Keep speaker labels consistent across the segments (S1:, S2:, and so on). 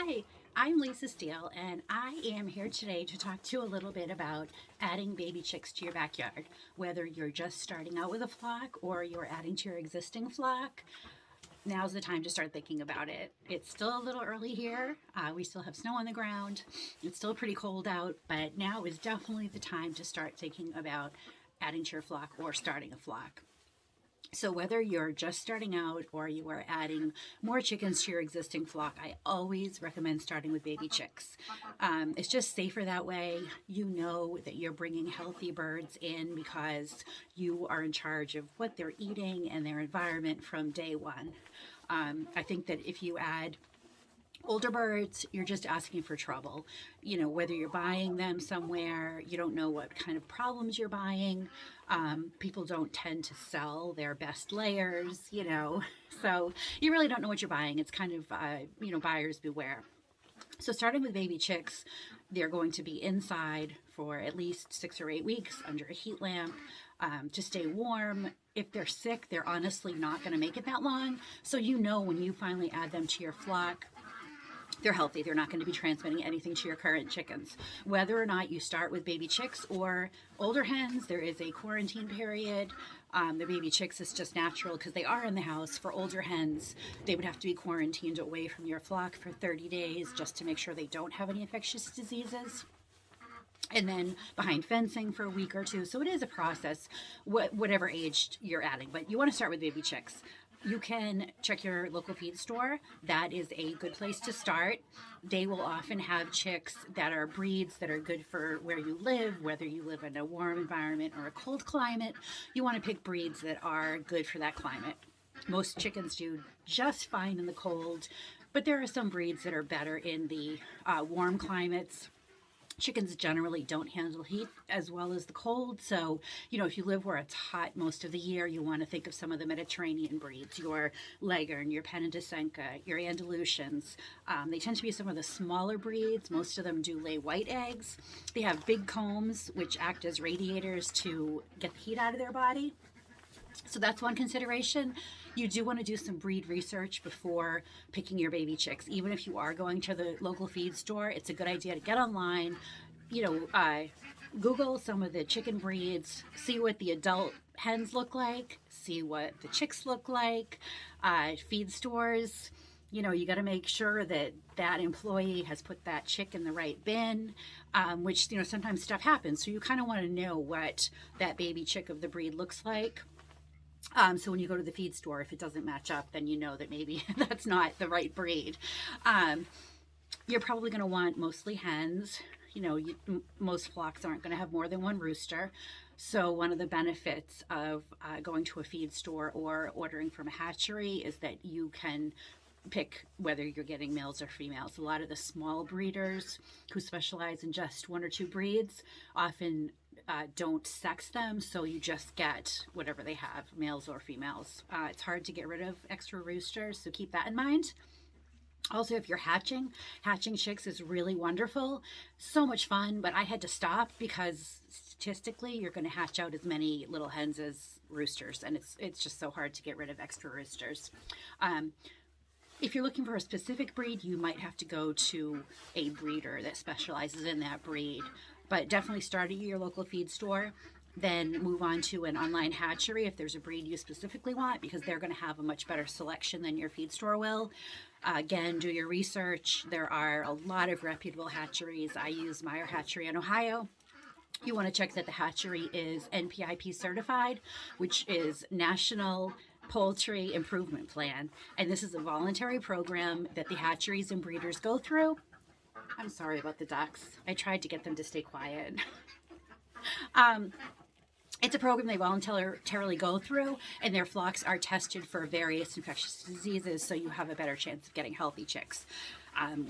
S1: Hi, I'm Lisa Steele, and I am here today to talk to you a little bit about adding baby chicks to your backyard. Whether you're just starting out with a flock or you're adding to your existing flock, now's the time to start thinking about it. It's still a little early here. We still have snow on the ground. It's still pretty cold out, but now is definitely the time to start thinking about adding to your flock or starting a flock. So whether you're just starting out or you are adding more chickens to your existing flock, I always recommend starting with baby chicks. It's just safer that way. You know that you're bringing healthy birds in because you are in charge of what they're eating and their environment from day one. I think that if you add older birds, you're just asking for trouble. You know, whether you're buying them somewhere, you don't know what kind of problems you're buying. People don't tend to sell their best layers, so you really don't know what you're buying. It's kind of, buyers beware. So, starting with baby chicks, they're going to be inside for at least 6 or 8 weeks under a heat lamp to stay warm. If they're sick, they're honestly not going to make it that long. So, when you finally add them to your flock, they're healthy. They're not going to be transmitting anything to your current chickens. Whether or not you start with baby chicks or older hens, there is a quarantine period. The baby chicks is just natural because they are in the house. For older hens, they would have to be quarantined away from your flock for 30 days just to make sure they don't have any infectious diseases. And then behind fencing for a week or two. So it is a process, whatever age you're adding. But you want to start with baby chicks. You can check your local feed store. That is a good place to start. They will often have chicks that are breeds that are good for where you live, whether you live in a warm environment or a cold climate. You want to pick breeds that are good for that climate. Most chickens do just fine in the cold, but there are some breeds that are better in the warm climates. Chickens generally don't handle heat as well as the cold. So, if you live where it's hot most of the year, you want to think of some of the Mediterranean breeds, your Leghorn, your Penna-de-Senka, your Andalusians. They tend to be some of the smaller breeds. Most of them do lay white eggs. They have big combs, which act as radiators to get the heat out of their body. So that's one consideration. You do want to do some breed research before picking your baby chicks. Even if you are going to the local feed store, it's a good idea to get online, Google some of the chicken breeds, see what the adult hens look like, see what the chicks look like. Feed stores, you got to make sure that that employee has put that chick in the right bin, which, sometimes stuff happens. So you kind of want to know what that baby chick of the breed looks like. So when you go to the feed store, if it doesn't match up, then you know that maybe that's not the right breed. You're probably going to want mostly hens. Most flocks aren't going to have more than one rooster. So one of the benefits of going to a feed store or ordering from a hatchery is that you can pick whether you're getting males or females. A lot of the small breeders who specialize in just one or two breeds often don't sex them, so you just get whatever they have, males or females. It's hard to get rid of extra roosters, so keep that in mind. Also, if you're hatching chicks is really wonderful, so much fun, but I had to stop because statistically you're going to hatch out as many little hens as roosters, and it's just so hard to get rid of extra roosters. If you're looking for a specific breed, you might have to go to a breeder that specializes in that breed. But definitely start at your local feed store, then move on to an online hatchery if there's a breed you specifically want, because they're going to have a much better selection than your feed store will. Again, do your research. There are a lot of reputable hatcheries. I use Meyer Hatchery in Ohio. You want to check that the hatchery is NPIP certified, which is National Poultry Improvement Plan. And this is a voluntary program that the hatcheries and breeders go through. I'm sorry about the ducks. I tried to get them to stay quiet. It's a program they voluntarily go through, and their flocks are tested for various infectious diseases, so you have a better chance of getting healthy chicks.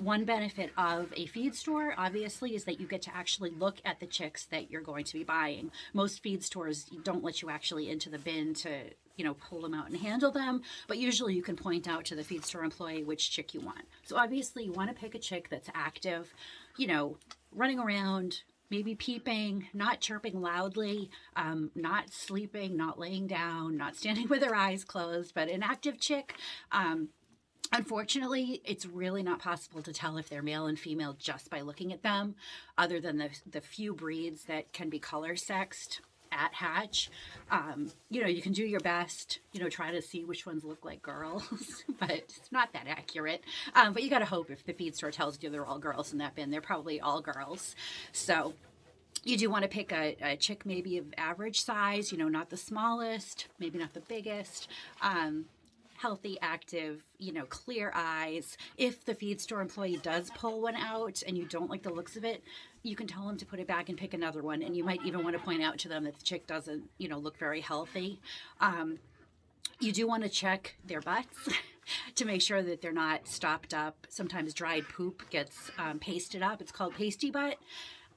S1: One benefit of a feed store, obviously, is that you get to actually look at the chicks that you're going to be buying. Most feed stores don't let you actually into the bin to, pull them out and handle them, but usually you can point out to the feed store employee which chick you want. So obviously you want to pick a chick that's active, running around, maybe peeping, not chirping loudly, not sleeping, not laying down, not standing with her eyes closed, but an active chick. Unfortunately, it's really not possible to tell if they're male and female just by looking at them, other than the few breeds that can be color sexed at hatch. You can do your best, try to see which ones look like girls, but it's not that accurate. But you got to hope if the feed store tells you they're all girls in that bin, they're probably all girls. So you do want to pick a chick maybe of average size, not the smallest, maybe not the biggest. Healthy, active, clear eyes. If the feed store employee does pull one out and you don't like the looks of it, you can tell them to put it back and pick another one. And you might even want to point out to them that the chick doesn't, look very healthy. You do want to check their butts to make sure that they're not stopped up. Sometimes dried poop gets pasted up. It's called pasty butt.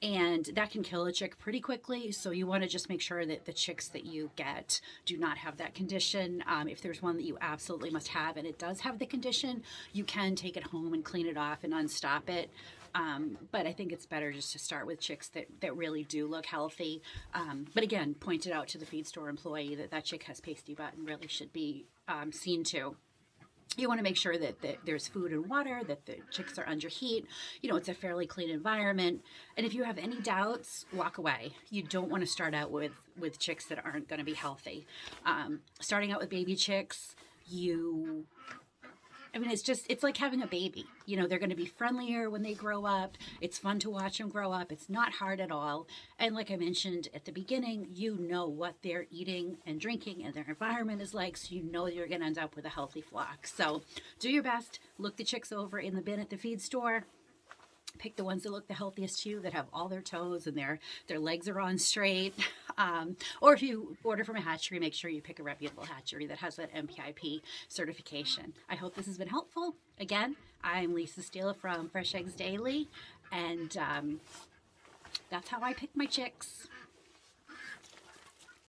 S1: And that can kill a chick pretty quickly. So you want to just make sure that the chicks that you get do not have that condition. If there's one that you absolutely must have and it does have the condition, you can take it home and clean it off and unstop it. But I think it's better just to start with chicks that really do look healthy. But again, point it out to the feed store employee that chick has pasty butt and really should be seen to. You want to make sure that there's food and water, that the chicks are under heat, it's a fairly clean environment. And if you have any doubts, walk away. You don't want to start out with chicks that aren't going to be healthy. Starting out with baby chicks, it's like having a baby. They're going to be friendlier when they grow up. It's fun to watch them grow up. It's not hard at all. And like I mentioned at the beginning, you know what they're eating and drinking and their environment is like, so you know you're going to end up with a healthy flock. So do your best. Look the chicks over in the bin at the feed store. Pick the ones that look the healthiest to you, that have all their toes and their legs are on straight. Or if you order from a hatchery, make sure you pick a reputable hatchery that has that MPIP certification. I hope this has been helpful. Again, I'm Lisa Steele from Fresh Eggs Daily, and that's how I pick my chicks.